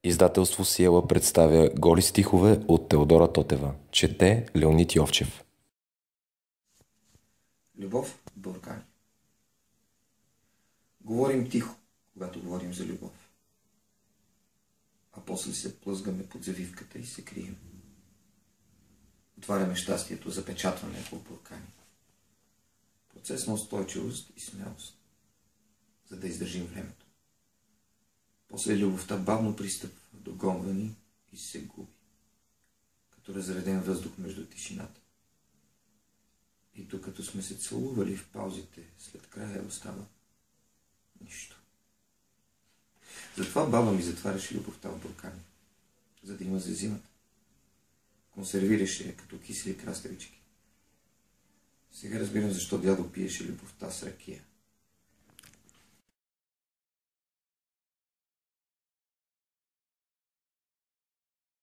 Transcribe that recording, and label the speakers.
Speaker 1: Издателство Сиела представя голи стихове от Теодора Тотева. Чете Леонид Йовчев.
Speaker 2: Любов в Балкани. Говорим тихо, когато говорим за любов. А после се плъзгаме под завивката и се крием. Отваряме щастието, запечатване по буркани. Процес на устойчивост и смелост, за да издържим времето. После любовта бавно пристъпва, догонва ни и се губи, като разреден въздух между тишината. И докато сме се целували в паузите, след края остава нищо. Затова баба ми затваряше любовта в буркани, за да има за зимата. Консервираше я като кисели краставички. Сега разбирам защо дядо пиеше любовта с ракия.